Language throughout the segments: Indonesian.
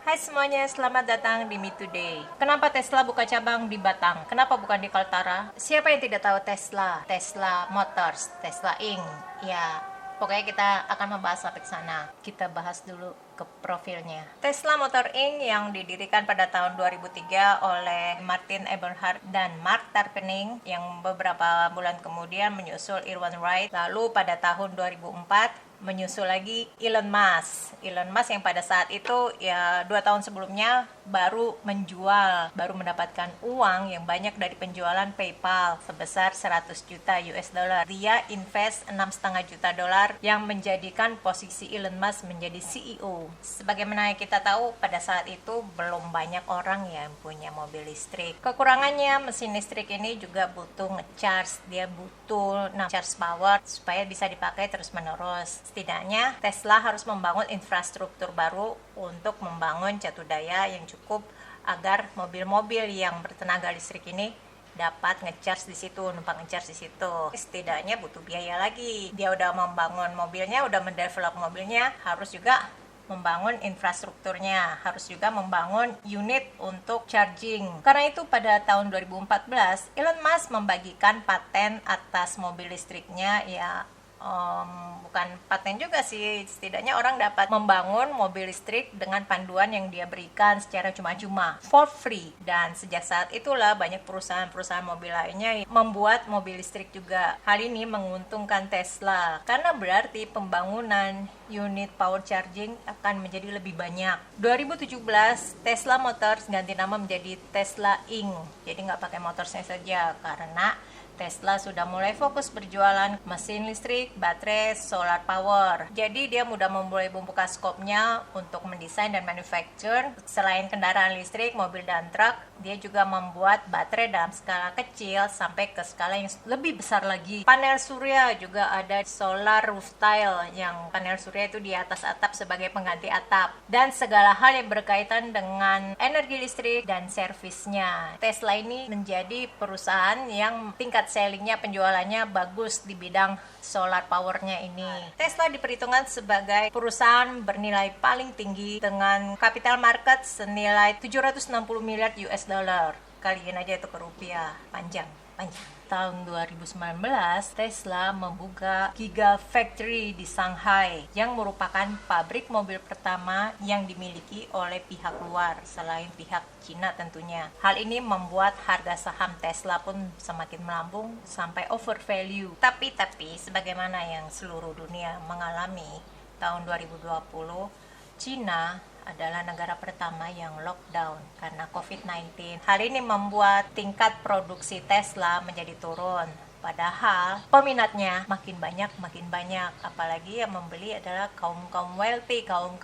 Hai semuanya, selamat datang di Me Today. Kenapa Tesla buka cabang di Batang? Kenapa bukan di Kaltara? Siapa yang tidak tahu Tesla? Tesla Motors, Tesla Inc. Ya, pokoknya kita akan membahas sampai ke sana. Kita bahas dulu ke profilnya. Tesla Motor Inc. yang didirikan pada tahun 2003 oleh Martin Eberhard dan Mark Tarpenning, yang beberapa bulan kemudian menyusul Irwan Wright. Lalu pada tahun 2004 menyusul lagi Elon Musk yang pada saat itu ya 2 tahun sebelumnya baru mendapatkan uang yang banyak dari penjualan PayPal sebesar 100 juta US dollar. Dia invest 6,5 juta dolar yang menjadikan posisi Elon Musk menjadi CEO. Sebagaimana kita tahu pada saat itu belum banyak orang yang punya mobil listrik. Kekurangannya mesin listrik ini juga butuh ngecharge, dia butuh charge power supaya bisa dipakai terus menerus. Setidaknya Tesla harus membangun infrastruktur baru untuk membangun jatuh daya yang cukup agar mobil-mobil yang bertenaga listrik ini dapat ngecharge di situ, numpang ngecharge di situ. Setidaknya butuh biaya lagi. Dia udah membangun mobilnya, udah mendevelop mobilnya, harus juga membangun infrastrukturnya, harus juga membangun unit untuk charging. Karena itu pada tahun 2014 Elon Musk membagikan paten atas mobil listriknya, ya bukan paten juga sih, setidaknya orang dapat membangun mobil listrik dengan panduan yang dia berikan secara cuma-cuma, for free. Dan sejak saat itulah banyak perusahaan-perusahaan mobil lainnya membuat mobil listrik juga. Hal ini menguntungkan Tesla karena berarti pembangunan unit power charging akan menjadi lebih banyak. 2017 Tesla Motors ganti nama menjadi Tesla Inc. Jadi nggak pakai motorsnya saja, karena Tesla sudah mulai fokus berjualan mesin listrik, baterai, solar power. Jadi dia mudah mulai membuka skopnya untuk mendesain dan manufacture. Selain kendaraan listrik, mobil dan truk, dia juga membuat baterai dalam skala kecil sampai ke skala yang lebih besar lagi. Panel surya juga ada, solar roof tile, yang panel surya itu di atas atap sebagai pengganti atap. Dan segala hal yang berkaitan dengan energi listrik dan servisnya. Tesla ini menjadi perusahaan yang tingkat sellingnya, penjualannya bagus di bidang solar powernya ini. Tesla diperhitungkan sebagai perusahaan bernilai paling tinggi dengan capital market senilai 760 miliar US dollar. Kaliin aja itu ke rupiah, panjang. Tahun 2019, Tesla membuka Gigafactory di Shanghai yang merupakan pabrik mobil pertama yang dimiliki oleh pihak luar selain pihak Cina tentunya. Hal ini membuat harga saham Tesla pun semakin melambung sampai over value. Tapi sebagaimana yang seluruh dunia mengalami tahun 2020, Cina adalah negara pertama yang lockdown karena COVID-19. Hal ini membuat tingkat produksi Tesla menjadi turun. Padahal peminatnya makin banyak, apalagi yang membeli adalah kaum wealthy, kaum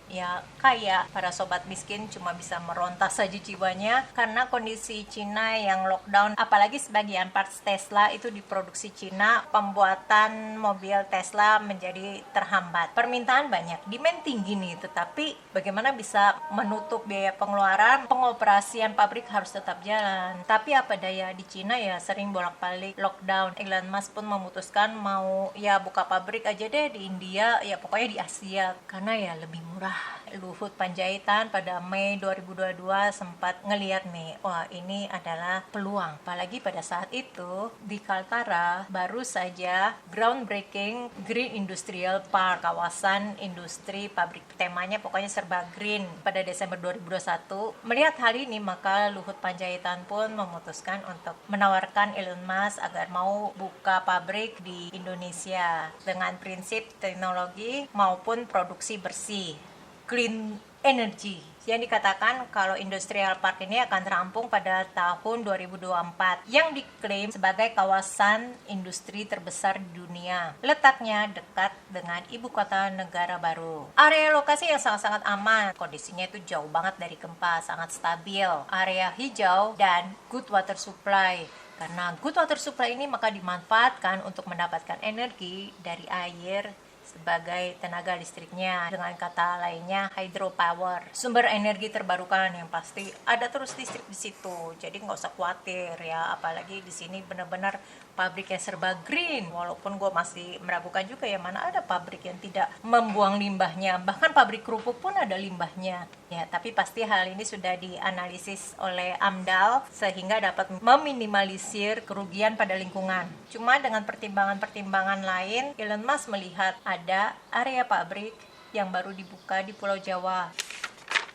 ya kaya. Para sobat miskin cuma bisa meronta saja jiwanya karena kondisi Cina yang lockdown. Apalagi sebagian parts Tesla itu diproduksi Cina, pembuatan mobil Tesla menjadi terhambat. Permintaan banyak, demand tinggi nih, tetapi bagaimana bisa menutup biaya pengeluaran? Pengoperasian pabrik harus tetap jalan. Tapi apa daya, di Cina ya sering bolak-balik lockdown. Elon Musk pun memutuskan mau ya buka pabrik aja deh di India, ya pokoknya di Asia, karena ya lebih murah. Luhut Panjaitan pada Mei 2022 sempat ngeliat nih, wah ini adalah peluang. Apalagi pada saat itu di Kaltara baru saja groundbreaking Green Industrial Park, kawasan industri pabrik, temanya pokoknya serba green, pada Desember 2021. Melihat hal ini maka Luhut Panjaitan pun memutuskan untuk menawarkan Elon Musk agar mau buka pabrik di Indonesia dengan prinsip teknologi maupun produksi bersih, clean energy, yang dikatakan kalau industrial park ini akan rampung pada tahun 2024, yang diklaim sebagai kawasan industri terbesar di dunia. Letaknya dekat dengan ibu kota negara baru. Area lokasi yang sangat-sangat aman, kondisinya itu jauh banget dari gempa, sangat stabil, area hijau dan good water supply. Karena good water supply ini maka dimanfaatkan untuk mendapatkan energi dari air sebagai tenaga listriknya. Dengan kata lainnya hydropower, sumber energi terbarukan yang pasti ada terus listrik di situ. Jadi nggak usah khawatir ya, apalagi di sini benar-benar pabrik yang serba green. Walaupun gue masih meragukan juga ya, mana ada pabrik yang tidak membuang limbahnya. Bahkan pabrik kerupuk pun ada limbahnya. Ya, tapi pasti hal ini sudah dianalisis oleh AMDAL sehingga dapat meminimalisir kerugian pada lingkungan. Cuma dengan pertimbangan-pertimbangan lain, Elon Musk melihat ada area pabrik yang baru dibuka di Pulau Jawa.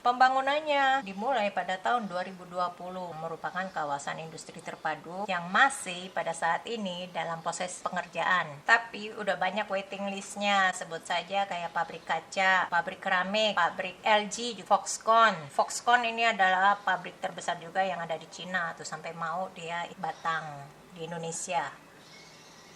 Pembangunannya dimulai pada tahun 2020, merupakan kawasan industri terpadu yang masih pada saat ini dalam proses pengerjaan. Tapi udah banyak waiting listnya, sebut saja kayak pabrik kaca, pabrik keramik, pabrik LG, Foxconn. Foxconn ini adalah pabrik terbesar juga yang ada di Cina, tuh sampai mau dia Batang di Indonesia.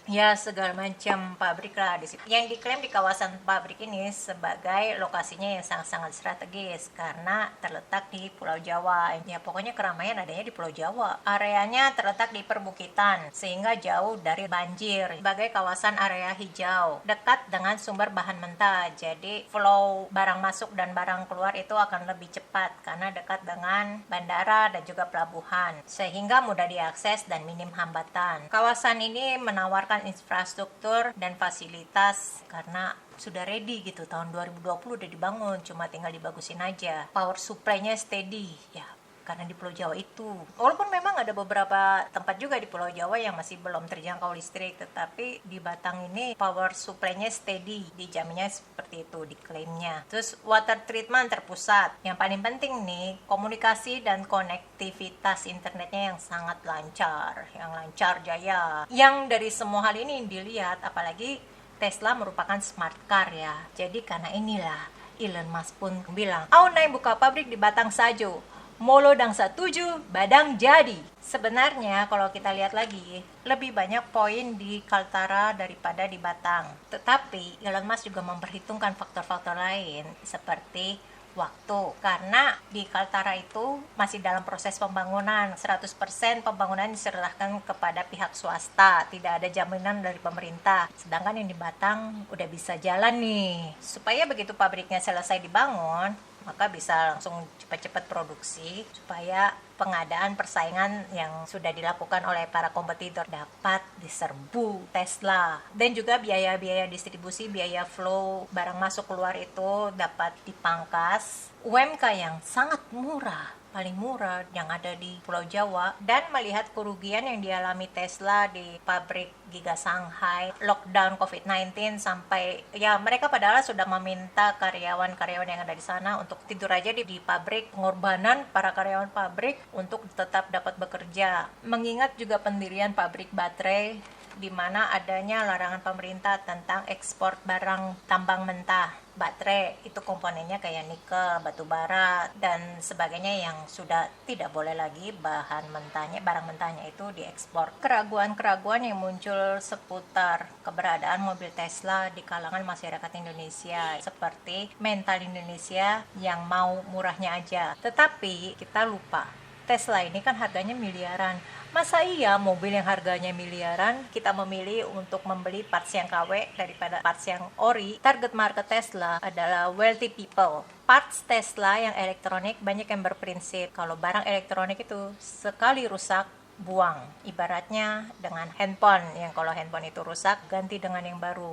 Ya, segala macam pabrik lah di situ. Yang diklaim di kawasan pabrik ini sebagai lokasinya yang sangat-sangat strategis karena terletak di Pulau Jawa. Ya, pokoknya keramaian adanya di Pulau Jawa. Areanya terletak di perbukitan sehingga jauh dari banjir. Sebagai kawasan area hijau, dekat dengan sumber bahan mentah. Jadi flow barang masuk dan barang keluar itu akan lebih cepat karena dekat dengan bandara dan juga pelabuhan. Sehingga mudah diakses dan minim hambatan. Kawasan ini menawarkan infrastruktur dan fasilitas karena sudah ready gitu, tahun 2020 udah dibangun, cuma tinggal dibagusin aja. Power supply-nya steady ya, karena di Pulau Jawa itu. Walaupun memang ada beberapa tempat juga di Pulau Jawa yang masih belum terjangkau listrik, tetapi di Batang ini power supply-nya steady, dijaminnya seperti itu diklaimnya. Terus water treatment terpusat. Yang paling penting nih, komunikasi dan konektivitas internetnya yang sangat lancar, yang lancar jaya. Yang dari semua hal ini dilihat, apalagi Tesla merupakan smart car ya. Jadi karena inilah Elon Musk pun bilang, "Aunai buka pabrik di Batang sajo. Molo dang satuju, badang jadi." Sebenarnya kalau kita lihat lagi, lebih banyak poin di Kaltara daripada di Batang. Tetapi Elon Musk juga memperhitungkan faktor-faktor lain seperti waktu. Karena di Kaltara itu masih dalam proses pembangunan, 100% pembangunan diserahkan kepada pihak swasta, tidak ada jaminan dari pemerintah. Sedangkan yang di Batang udah bisa jalan nih. Supaya begitu pabriknya selesai dibangun, maka bisa langsung cepat-cepat produksi supaya pengadaan persaingan yang sudah dilakukan oleh para kompetitor dapat diserbu Tesla. Dan juga biaya-biaya distribusi, biaya flow barang masuk keluar itu dapat dipangkas. UMK yang sangat murah, paling murah yang ada di Pulau Jawa, dan melihat kerugian yang dialami Tesla di pabrik Giga Shanghai, lockdown COVID-19 sampai ya mereka padahal sudah meminta karyawan-karyawan yang ada di sana untuk tidur aja di pabrik, pengorbanan para karyawan pabrik untuk tetap dapat bekerja. Mengingat juga pendirian pabrik baterai di mana adanya larangan pemerintah tentang ekspor barang tambang mentah. Baterai itu komponennya kayak nikel, batu bara dan sebagainya yang sudah tidak boleh lagi barang mentahnya itu diekspor. Keraguan-keraguan yang muncul seputar keberadaan mobil Tesla di kalangan masyarakat Indonesia seperti mental Indonesia yang mau murahnya aja. Tetapi kita lupa, Tesla ini kan harganya miliaran. Masa iya mobil yang harganya miliaran kita memilih untuk membeli parts yang KW daripada parts yang ori? Target market Tesla adalah wealthy people. Parts Tesla yang elektronik banyak yang berprinsip kalau barang elektronik itu sekali rusak buang. Ibaratnya dengan handphone, yang kalau handphone itu rusak ganti dengan yang baru.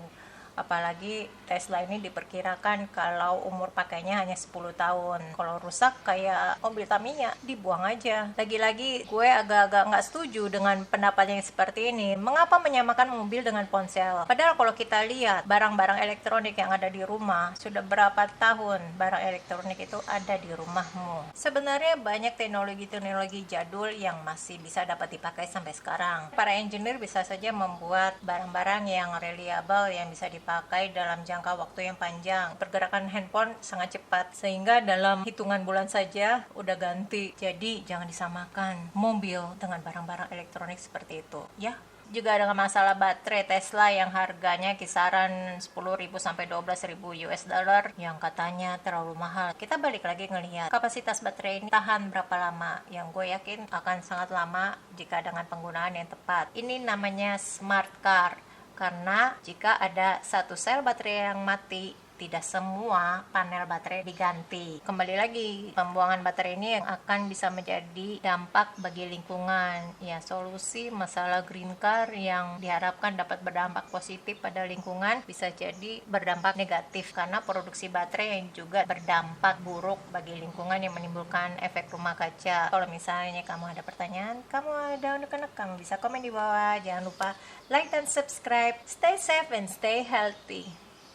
Apalagi Tesla ini diperkirakan kalau umur pakainya hanya 10 tahun. Kalau rusak kayak mobil Tamiya, dibuang aja. Lagi-lagi gue agak-agak nggak setuju dengan pendapat yang seperti ini. Mengapa menyamakan mobil dengan ponsel? Padahal kalau kita lihat barang-barang elektronik yang ada di rumah, sudah berapa tahun barang elektronik itu ada di rumahmu. Sebenarnya banyak teknologi-teknologi jadul yang masih bisa dapat dipakai sampai sekarang. Para engineer bisa saja membuat barang-barang yang reliable, yang bisa dipakai dalam jangka waktu yang panjang. Pergerakan handphone sangat cepat sehingga dalam hitungan bulan saja udah ganti. Jadi jangan disamakan mobil dengan barang-barang elektronik seperti itu ya. Juga dengan masalah baterai Tesla yang harganya kisaran 10.000 sampai 12.000 US dollar yang katanya terlalu mahal. Kita balik lagi ngelihat kapasitas baterai ini tahan berapa lama, yang gue yakin akan sangat lama jika dengan penggunaan yang tepat. Ini namanya smart car. Karena jika ada satu sel baterai yang mati, tidak semua panel baterai diganti. Kembali lagi, pembuangan baterai ini yang akan bisa menjadi dampak bagi lingkungan. Ya, solusi masalah green car yang diharapkan dapat berdampak positif pada lingkungan bisa jadi berdampak negatif karena produksi baterai yang juga berdampak buruk bagi lingkungan yang menimbulkan efek rumah kaca. Kalau misalnya kamu ada pertanyaan, kamu ada unek-unek, kamu bisa komen di bawah. Jangan lupa like dan subscribe. Stay safe and stay healthy.